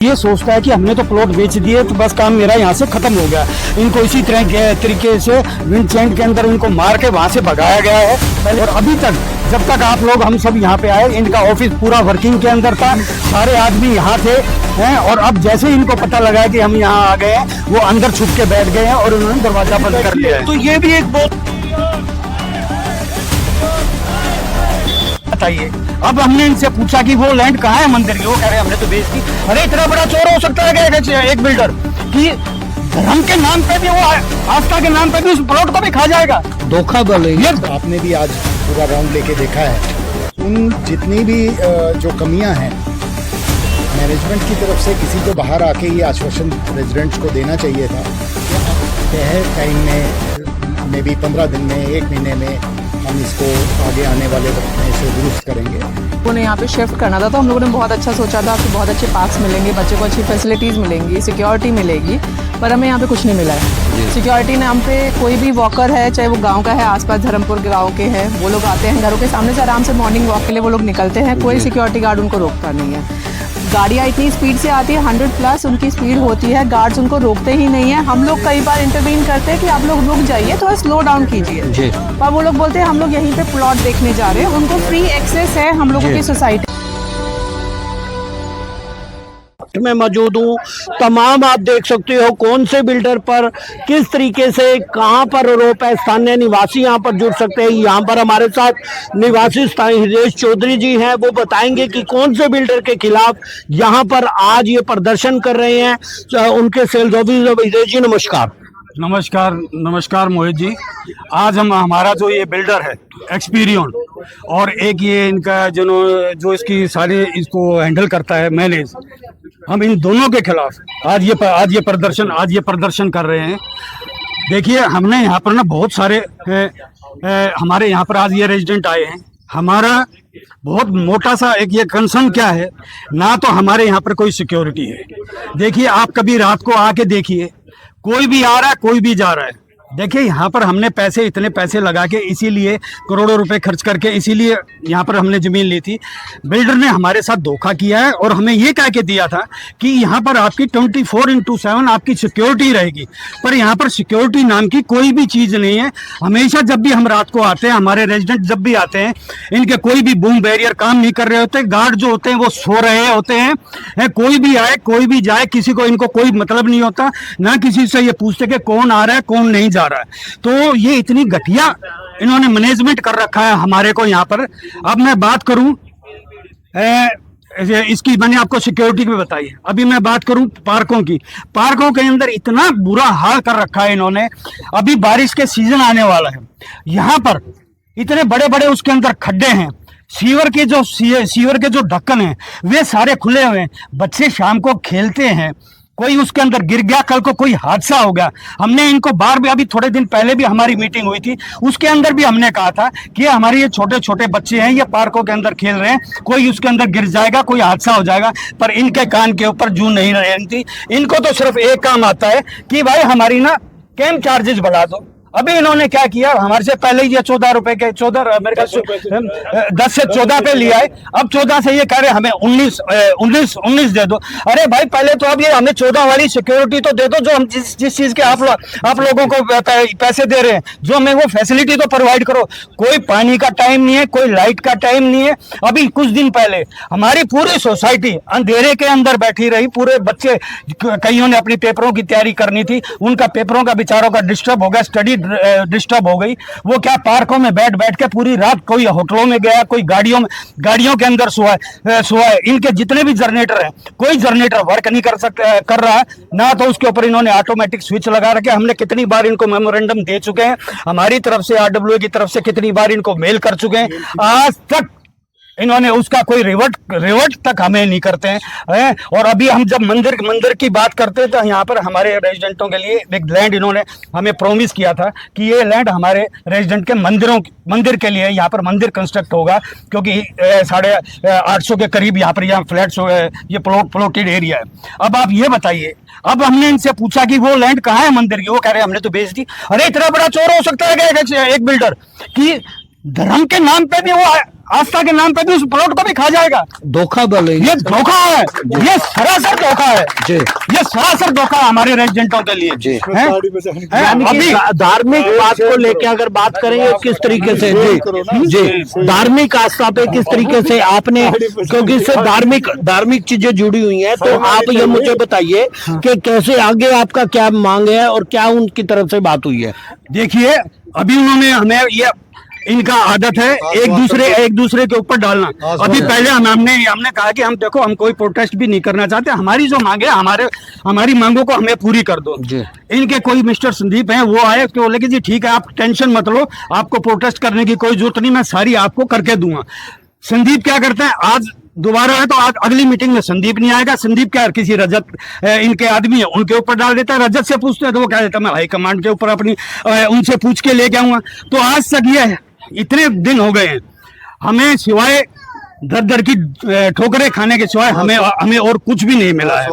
ये सोचता है कि हमने तो प्लॉट बेच दिए तो बस काम मेरा यहाँ से खत्म हो गया। इनको इसी तरह के तरीके से विंडचैंड के अंदर इनको मार के वहाँ से भगाया गया है। और अभी तक जब तक आप लोग हम सब यहाँ पे आए, इनका ऑफिस पूरा वर्किंग के अंदर था, सारे आदमी यहाँ थे हैं। और अब जैसे ही इनको पता लगा कि हम यहाँ आ गए हैं, वो अंदर छुप के बैठ गए हैं और उन्होंने दरवाजा बंद कर लिया है। तो ये भी एक बहुत बताइए। अब हमने इनसे पूछा कि वो लैंड कहाँ है मंदिर की, वो कह रहे हैं हमने तो बेच दी। अरे इतना बड़ा चोर हो सकता है क्या एक बिल्डर कि धर्म के नाम पे भी, वो आस्था के नाम पे भी उस प्लॉट को भी खा जाएगा। धोखा बोले। आपने भी आज पूरा राउंड लेके देखा है, उन जितनी भी जो कमियां हैं मैनेजमेंट की तरफ से, किसी को बाहर आके ये आश्वासन रेजिडेंट्स को देना चाहिए था कि टाइम में भी 15 दिन में, 1 महीने में हम इसको आगे आने वाले वक्त में इसे दुरुस्त करेंगे। उन्हें यहाँ पे शिफ्ट करना था, तो हम लोगों ने बहुत अच्छा सोचा था कि बहुत अच्छे पार्क्स मिलेंगे, बच्चे को अच्छी फैसिलिटीज़ मिलेंगी, सिक्योरिटी मिलेगी, पर हमें यहाँ पे कुछ नहीं मिला है। सिक्योरिटी नाम पे कोई भी वॉकर है, चाहे वो गांव का है, आसपास धर्मपुर गांव के हैं, वो लोग आते हैं घरों के सामने से आराम से मॉर्निंग वॉक के लिए वो लोग निकलते हैं, कोई सिक्योरिटी गार्ड उनको रोकता नहीं है। गाड़ियाँ इतनी स्पीड से आती है, 100+ उनकी स्पीड होती है, गार्ड्स उनको रोकते ही नहीं है। हम लोग कई बार इंटरवीन करते हैं कि आप लोग रुक जाइए, थोड़ा स्लो डाउन कीजिए, पर वो लोग बोलते हैं हम लोग यहीं पे प्लॉट देखने जा रहे हैं। उनको फ्री एक्सेस है हम लोगों की सोसाइटी में मौजूद हूँ। तमाम आप देख सकते हो कौन से बिल्डर पर किस तरीके से कहाँ पर आरोप है। स्थानीय निवासी यहाँ पर जुड़ सकते हैं। यहाँ पर हमारे साथ निवासी स्थानीय हृदेश चौधरी जी हैं, वो बताएंगे कि कौन से बिल्डर के खिलाफ यहाँ पर आज ये प्रदर्शन कर रहे हैं। उनके सेल्स ऑफिसर हृदेश जी नमस्कार। नमस्कार। नमस्कार मोहित जी। आज हमारा जो ये बिल्डर है एक्सपीरियन, और एक ये इनका जो इसकी सारे इसको हैंडल करता है मैनेज, हम इन दोनों के खिलाफ आज ये प्रदर्शन कर रहे हैं। देखिए हमने यहाँ पर ना बहुत सारे हमारे यहाँ पर आज ये रेजिडेंट आए हैं। हमारा बहुत मोटा सा एक ये कंसर्न क्या है ना, तो हमारे यहाँ पर कोई सिक्योरिटी है। देखिए आप कभी रात को आके देखिए, कोई भी आ रहा है, कोई भी जा रहा है। देखिए यहाँ पर हमने इतने पैसे लगा के, इसीलिए करोड़ों रुपए खर्च करके इसीलिए यहाँ पर हमने ज़मीन ली थी। बिल्डर ने हमारे साथ धोखा किया है और हमें ये कह के दिया था कि यहाँ पर आपकी 24/7 आपकी सिक्योरिटी रहेगी, पर यहाँ पर सिक्योरिटी नाम की कोई भी चीज़ नहीं है। हमेशा जब भी हम रात को आते हैं, हमारे रेजिडेंट जब भी आते हैं, इनके कोई भी बूम बैरियर काम नहीं कर रहे होते, गार्ड जो होते हैं वो सो रहे होते हैं। कोई भी आए कोई भी जाए, किसी को इनको कोई मतलब नहीं होता, ना किसी से ये पूछते कि कौन आ रहा है कौन नहीं जा रहा है। तो ये इतनी घटिया इन्होंने मैनेजमेंट कर रखा है हमारे को यहाँ पर। अब मैं बात करूं इसकी, मैंने आपको सिक्योरिटी की बताई, अभी मैं बात करूं पार्कों की। पार्कों के अंदर इतना बुरा हाल कर रखा है इन्होंने। अभी बारिश के सीजन आने वाला है, यहाँ पर इतने बड़े बड़े उसके अंदर खड्डे हैं। सीवर के जो ढक्कन हैं वे सारे खुले हुए हैं। बच्चे शाम को खेलते हैं, कोई उसके अंदर गिर गया, कल को कोई हादसा हो गया। हमने इनको बार भी, अभी थोड़े दिन पहले भी हमारी मीटिंग हुई थी, उसके अंदर भी हमने कहा था कि हमारे ये छोटे छोटे बच्चे हैं, ये पार्कों के अंदर खेल रहे हैं, कोई उसके अंदर गिर जाएगा, कोई हादसा हो जाएगा। पर इनके कान के ऊपर जूं नहीं रहती। इनको तो सिर्फ एक काम आता है कि भाई हमारी ना कैंप चार्जेस बढ़ा दो। अभी इन्होंने क्या किया, हमारे से पहले ही ये 14 रुपए के 14 मेरे ख्याल 10 से 14 पे लिया है। अब 14 से ये कह रहे हमें 19 दे दो। अरे भाई पहले तो अब ये हमें 14 वाली सिक्योरिटी तो दे दो, जो हम जिस चीज के आप लोगों को पैसे दे रहे हैं, जो हमें वो फैसिलिटी तो प्रोवाइड करो। कोई पानी का टाइम नहीं है, कोई लाइट का टाइम नहीं है। अभी कुछ दिन पहले हमारी पूरी सोसाइटी अंधेरे के अंदर बैठी रही। पूरे बच्चे, कईयों ने अपनी पेपरों की तैयारी करनी थी, उनका पेपरों का बेचारों का डिस्टर्ब हो गया, स्टडी डिस्टर्ब हो गई। वो क्या पार्कों में बैठ के पूरी रात, कोई होटलों में गया, कोई गाड़ियों के अंदर सोया है। इनके जितने भी जनरेटर हैं, कोई जनरेटर वर्क नहीं कर रहा है ना, तो उसके ऊपर इन्होंने ऑटोमेटिक स्विच लगा रखे। हमने कितनी बार इनको मेमोरेंडम दे चुके हैं, हमारी तरफ से RWA की तरफ से कितनी बार इनको मेल कर चुके हैं, आज तक इन्होंने उसका कोई रिवर्ट तक हमें नहीं करते हैं। और अभी हम जब मंदिर की बात करते हैं, तो यहाँ पर हमारे रेजिडेंटों के लिए एक लैंड इन्होंने हमें प्रॉमिस किया था कि ये लैंड हमारे रेजिडेंट के मंदिर के लिए, यहाँ पर मंदिर कंस्ट्रक्ट होगा, क्योंकि 850 के करीब यहाँ फ्लैट्स, ये प्लॉटेड एरिया है। अब आप ये बताइए, अब हमने इनसे पूछा कि वो लैंड कहाँ है मंदिर की, वो कह रहे हैं हमने तो बेच दी। अरे इतना बड़ा चोर हो सकता है क्या एक बिल्डर कि धर्म के नाम पे भी, वो आस्था के नाम पे भी उस प्लॉट को भी खा जाएगा। धोखा बोले ये धोखा है, ये सरासर धोखा है जी। ये सरासर धोखा है हमारे रेजिडेंटों के लिए जी। हैं? यानी कि अभी धार्मिक बात को लेके अगर बात करेंगे किस तरीके से जी धार्मिक आस्था पे किस तरीके से आपने, क्योंकि इससे धार्मिक चीजें जुड़ी हुई हैं, तो आप ये मुझे बताइए कि कैसे आगे आपका क्या मांग है और क्या उनकी तरफ से बात हुई है। देखिए, अभी उन्होंने हमें ये, इनका आदत है एक दूसरे के ऊपर डालना। अभी पहले हमने कहा कि हम देखो, हम कोई प्रोटेस्ट भी नहीं करना चाहते, हमारी जो मांगे, हमारी मांगों को हमें पूरी कर दो। इनके कोई मिस्टर संदीप हैं, वो आए तो बोले कि जी ठीक है, आप टेंशन मत लो, आपको प्रोटेस्ट करने की कोई जरूरत नहीं, मैं सारी आपको करके दूंगा। संदीप क्या करते हैं, आज दोबारा है तो आज अगली मीटिंग में संदीप नहीं आएगा। संदीप क्या, किसी रजत इनके आदमी है उनके ऊपर डाल देता है। रजत से पूछते हैं तो वो क्या देता है, मैं हाईकमांड के ऊपर अपनी उनसे पूछ के लेके आऊंगा। तो आज तक ये इतने दिन हो गए हैं, हमें सिवाय दर की ठोकरें खाने के सिवाय हमें और कुछ भी नहीं मिला है।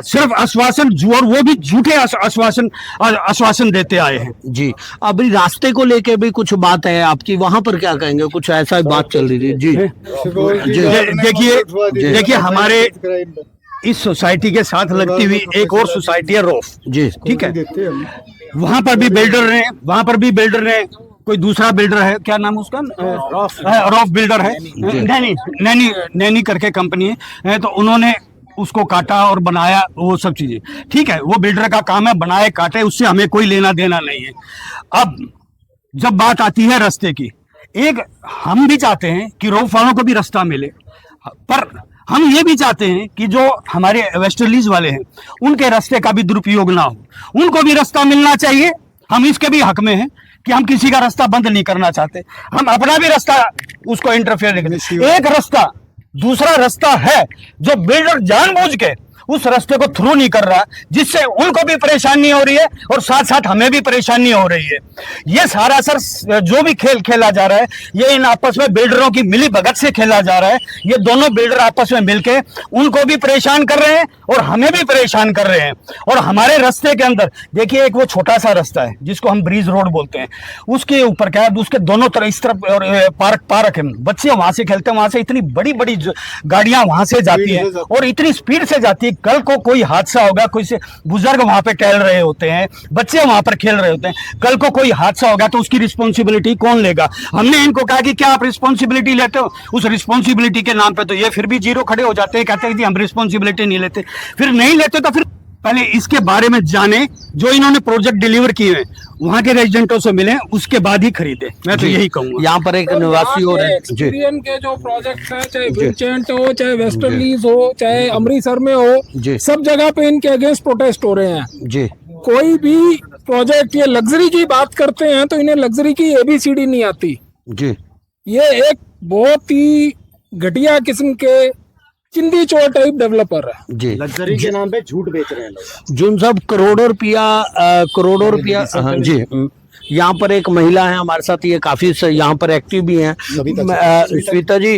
सिर्फ आश्वासन, और वो भी झूठे आश्वासन देते आए हैं जी। अभी रास्ते को लेके भी कुछ बात है आपकी, वहां पर क्या कहेंगे, कुछ ऐसा बात चल रही थी जी। देखिए, हमारे इस सोसाइटी के साथ लगती हुई एक और सोसाइटी है रॉफ जी, ठीक है। वहां पर भी बिल्डर ने कोई दूसरा बिल्डर है, क्या नाम उसका, रॉफ बिल्डर है, नैनी करके कंपनी है। तो उन्होंने उसको काटा और बनाया, वो सब चीजें ठीक है, वो बिल्डर का काम है, बनाए काटे, उससे हमें कोई लेना देना नहीं है। अब जब बात आती है रास्ते की, एक हम भी चाहते हैं कि रॉफ वालों को भी रास्ता मिले, पर हम ये भी चाहते हैं कि जो हमारे वेस्टर्लीज वाले हैं उनके रास्ते का भी दुरुपयोग ना हो, उनको भी रास्ता मिलना चाहिए। हम इसके भी हक में हैं कि हम किसी का रास्ता बंद नहीं करना चाहते, हम अपना भी रास्ता उसको इंटरफेयर नहीं करते। एक रास्ता, दूसरा रास्ता है जो बिल्डर जानबूझ के उस रास्ते को थ्रू नहीं कर रहा, जिससे उनको भी परेशानी हो रही है और साथ साथ हमें भी परेशानी हो रही है। ये सारा सर जो भी खेल खेला जा रहा है, ये इन आपस में बिल्डरों की मिली भगत से खेला जा रहा है। ये दोनों बिल्डर आपस में मिलके उनको भी परेशान कर रहे हैं और हमें भी परेशान कर रहे हैं। और हमारे रास्ते के अंदर देखिए, एक वो छोटा सा रास्ता है जिसको हम ब्रिज रोड बोलते हैं, उसके ऊपर क्या है, उसके दोनों तरफ इस तरफ और पार्क है, बच्चे वहां से खेलते हैं, वहां से इतनी बड़ी बड़ी गाड़ियां वहां से जाती हैं और इतनी स्पीड से जाती है। कल को कोई हादसा होगा, कोई से बुजुर्ग वहां पे टहल रहे होते हैं, बच्चे वहां पर खेल रहे होते हैं, कल को कोई हादसा होगा तो उसकी रिस्पॉन्सिबिलिटी कौन लेगा। हमने इनको कहा कि क्या आप रिस्पॉन्सिबिलिटी लेते हो, उस रिस्पॉन्सिबिलिटी के नाम पे तो ये फिर भी जीरो खड़े हो जाते हैं, कहते हैं कि हम रिस्पॉन्सिबिलिटी नहीं लेते। फिर नहीं लेते तो फिर पहले इसके बारे में जाने, जो इन्होंने प्रोजेक्ट डिलीवर किए हैं वहां के रेजिडेंटों से मिले, उसके बाद ही खरीदे। मैं तो यही कहूंगा। यहाँ पर एक निवासी हो रहे एक्सपीरियन के जो प्रोजेक्ट है, चाहे विंसेंट हो, चाहे वेस्टर्लीज हो, चाहे अमृतसर में हो, सब जगह पे इनके अगेंस्ट प्रोटेस्ट हो रहे हैं जी। कोई भी प्रोजेक्ट, ये लग्जरी की बात करते हैं तो इन्हें लग्जरी की ABCD नहीं आती जी। ये एक बहुत ही घटिया किस्म के चिंदी चोर टाइप डेवलपर है जी। लग्जरी के नाम पे झूठ बेच रहे हैं लोग, जिन सब करोड़ों रुपया हाँ जी। यहाँ पर एक महिला है हमारे साथ, ये काफी यहाँ पर एक्टिव भी हैं। श्वेता जी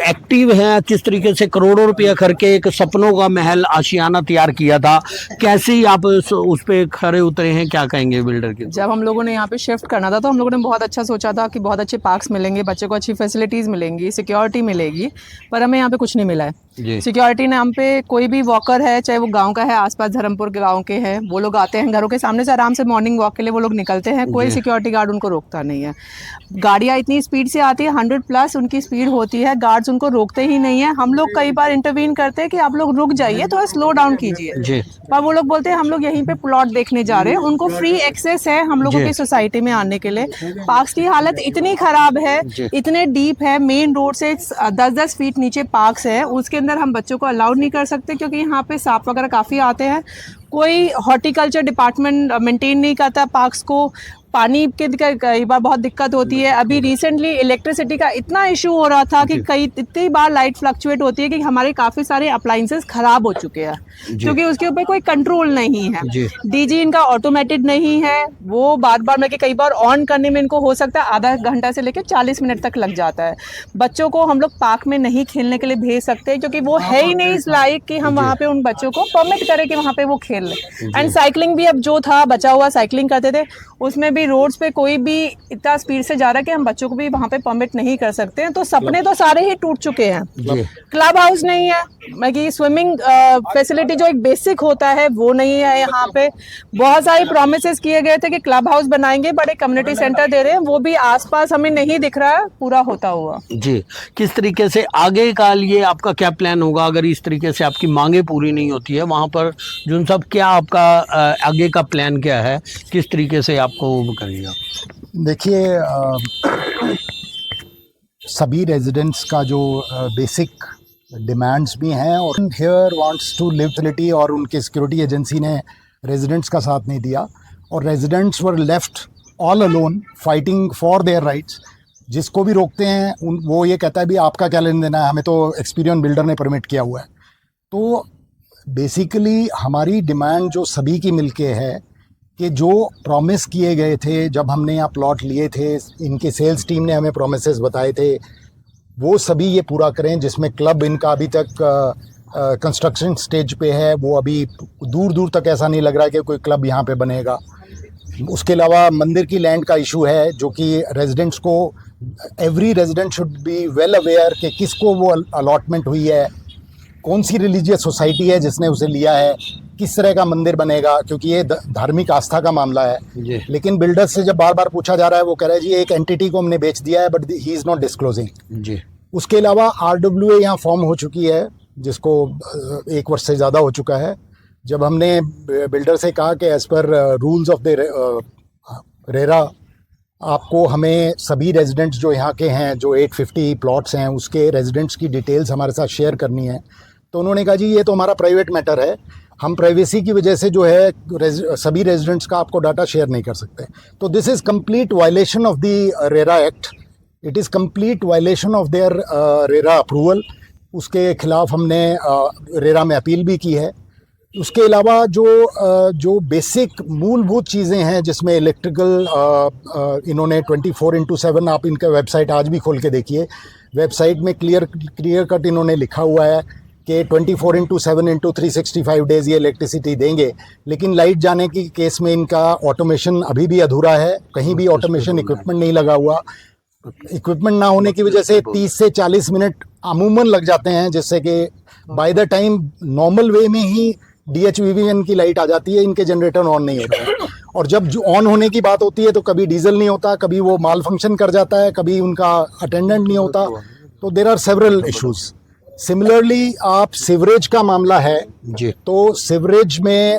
एक्टिव हैं, किस तरीके से करोड़ों रुपया करके एक सपनों का महल आशियाना तैयार किया था, कैसे ही आप उस पे खड़े उतरे हैं, क्या कहेंगे बिल्डर के? जब हम लोगों ने यहाँ पे शिफ्ट करना था तो हम लोगों ने बहुत अच्छा सोचा था कि बहुत अच्छे पार्क्स मिलेंगे, बच्चे को अच्छी फैसिलिटीज मिलेंगी, सिक्योरिटी मिलेगी, पर हमें यहाँ पे कुछ नहीं मिला है। सिक्योरिटी नाम पे कोई भी वॉकर है, चाहे वो गांव का है, आसपास धर्मपुर के गांव के हैं, वो लोग आते हैं घरों के सामने से आराम से मॉर्निंग वॉक के लिए वो लोग निकलते हैं, कोई सिक्योरिटी गार्ड उनको रोकता नहीं है। गाड़ियाँ इतनी स्पीड से आती है, 100+ उनकी स्पीड होती है, गार्ड्स उनको रोकते ही नहीं है। हम लोग कई बार इंटरवीन करते हैं कि आप लोग रुक जाइए, थोड़ा स्लो डाउन कीजिए, पर वो लोग बोलते हैं हम लोग यहीं पे प्लॉट देखने जा रहे हैं। उनको फ्री एक्सेस है हम लोगों की सोसाइटी में आने के लिए। पार्क्स की हालत इतनी खराब है, इतने डीप है, मेन रोड से 10-10 फीट नीचे पार्क्स है, उसके अंदर हम बच्चों को अलाउड नहीं कर सकते क्योंकि यहाँ पे सांप वगैरह काफ़ी आते हैं। कोई हॉर्टिकल्चर डिपार्टमेंट मेंटेन नहीं करता पार्क्स को। पानी के कई बार बहुत दिक्कत होती है। अभी रिसेंटली इलेक्ट्रिसिटी का इतना इशू हो रहा था कि इतनी बार लाइट फ्लक्चुएट होती है कि हमारे काफ़ी सारे अप्लाइंसेस खराब हो चुके हैं क्योंकि उसके ऊपर कोई कंट्रोल नहीं है। डीजी इनका ऑटोमेटेड नहीं है, वो बार बार में कई बार ऑन करने में इनको हो सकता है आधा घंटा से लेकर 40 मिनट तक लग जाता है। बच्चों को हम लोग पार्क में नहीं खेलने के लिए भेज सकते क्योंकि वो है ही नहीं इस लायक कि हम वहाँ पे उन बच्चों को परमिट करें कि वहाँ पे वो खेल लें। एंड साइकिलिंग भी अब जो था बचा हुआ साइकिलिंग करते थे उसमें भी अभी रोड्स पे कोई भी इतना स्पीड से जा रहा है कि हम बच्चों को भी वहाँ पे परमिट नहीं कर सकते हैं। तो सपने तो सारे ही टूट चुके हैं। क्लब हाउस नहीं है, बाकी स्विमिंग फैसिलिटी जो एक बेसिक होता है वो नहीं है यहाँ पे। बहुत सारी प्रोमिसेस किए गए थे कि क्लब हाउस बनाएंगे, बड़े कम्युनिटी सेंटर दे रहे हैं, वो भी आसपास हमें नहीं दिख रहा है पूरा होता हुआ। जी, किस तरीके से आगे का लिए आपका क्या प्लान होगा अगर इस तरीके से आपकी मांगे पूरी नहीं होती है वहाँ पर? जुन साहब, क्या आपका आगे का प्लान क्या है, किस तरीके से आपको वो करेगा? देखिए, सभी रेजिडेंट्स का जो बेसिक डिमांड्स भी हैं और here wants to live facility, और उनके सिक्योरिटी एजेंसी ने रेजिडेंट्स का साथ नहीं दिया और residents were left all alone fighting for their rights. जिसको भी रोकते हैं वो ये कहता है भी आपका क्या लेने देना है, हमें तो एक्सपीरियंस बिल्डर ने परमिट किया हुआ है। तो बेसिकली हमारी डिमांड जो सभी की मिलके है कि जो प्रॉमिस किए गए थे जब हमने यहाँ प्लॉट लिए थे, इनके सेल्स टीम ने हमें प्रोमिसेस बताए थे, वो सभी ये पूरा करें। जिसमें क्लब इनका अभी तक कंस्ट्रक्शन स्टेज पे है, वो अभी दूर दूर तक ऐसा नहीं लग रहा है कि कोई क्लब यहाँ पे बनेगा। उसके अलावा मंदिर की लैंड का इशू है जो कि रेजिडेंट्स को, every resident should be well aware कि किसको वो अलॉटमेंट हुई है, कौन सी रिलीजियस सोसाइटी है जिसने उसे लिया है, किस तरह का मंदिर बनेगा, क्योंकि ये धार्मिक आस्था का मामला है। लेकिन बिल्डर्स से जब बार बार पूछा जा रहा है वो कह रहा है जी एक एंटिटी को हमने बेच दिया है but he is not disclosing. उसके अलावा RWA यहाँ फॉर्म हो चुकी है जिसको 1 वर्ष से ज़्यादा हो चुका है। जब हमने बिल्डर से कहा कि as per rules of the RERA आपको हमें सभी रेजिडेंट्स जो यहाँ के हैं, जो 850 प्लॉट्स हैं, उसके रेजिडेंट्स की डिटेल्स हमारे साथ शेयर करनी है, तो उन्होंने कहा जी ये तो हमारा प्राइवेट मैटर है, हम प्राइवेसी की वजह से जो है सभी रेजिडेंट्स का आपको डाटा शेयर नहीं कर सकते। तो this is complete violation of the RERA act, it is complete violation of their RERA approval. उसके खिलाफ हमने रेरा में अपील भी की है। उसके अलावा जो बेसिक मूलभूत चीज़ें हैं जिसमें इलेक्ट्रिकल, इन्होंने 24/7, आप इनका वेबसाइट आज भी खोल के देखिए, वेबसाइट में क्लियर कट इन्होंने लिखा हुआ है कि 24/7 365 डेज़ ये इलेक्ट्रिसिटी देंगे। लेकिन लाइट जाने की केस में इनका ऑटोमेशन अभी भी अधूरा है, कहीं भी ऑटोमेशन इक्विपमेंट नहीं लगा हुआ। इक्विपमेंट ना होने की वजह से 30 से 40 मिनट अमूमन लग जाते हैं, जिससे कि by the time normal way में ही DHVVN की लाइट आ जाती है, इनके जनरेटर ऑन नहीं होता है। और जब जो ऑन होने की बात होती है तो कभी डीजल नहीं होता, कभी वो माल फंक्शन कर जाता है, कभी उनका अटेंडेंट नहीं होता। तो there are several issues. Similarly आप सीवरेज का मामला है जी, तो सीवरेज में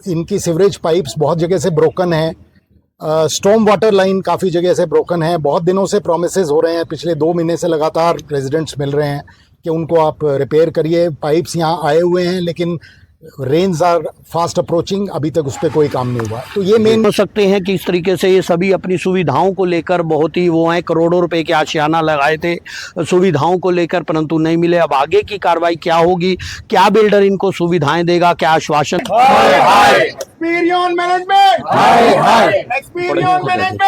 इनकी सीवरेज पाइप्स बहुत जगह से ब्रोकन है, स्टॉर्म वाटर लाइन काफ़ी जगह से ब्रोकन है। बहुत दिनों से प्रोमिसेस हो रहे हैं, पिछले 2 महीने से लगातार रेजिडेंट्स मिल रहे हैं कि उनको आप रिपेयर करिए। पाइप्स यहाँ आए हुए हैं लेकिन रेंज आर फास्ट अप्रोचिंग, अभी तक उस पर कोई काम नहीं हुआ। तो ये मेन हो सकते हैं कि इस तरीके से ये सभी अपनी सुविधाओं को लेकर बहुत ही वो हैं, करोड़ों रुपए के आशियाना लगाए थे सुविधाओं को लेकर, परंतु नहीं मिले। अब आगे की कार्रवाई क्या होगी, क्या बिल्डर इनको सुविधाएं देगा, क्या आश्वासन? Experience management! Experience management!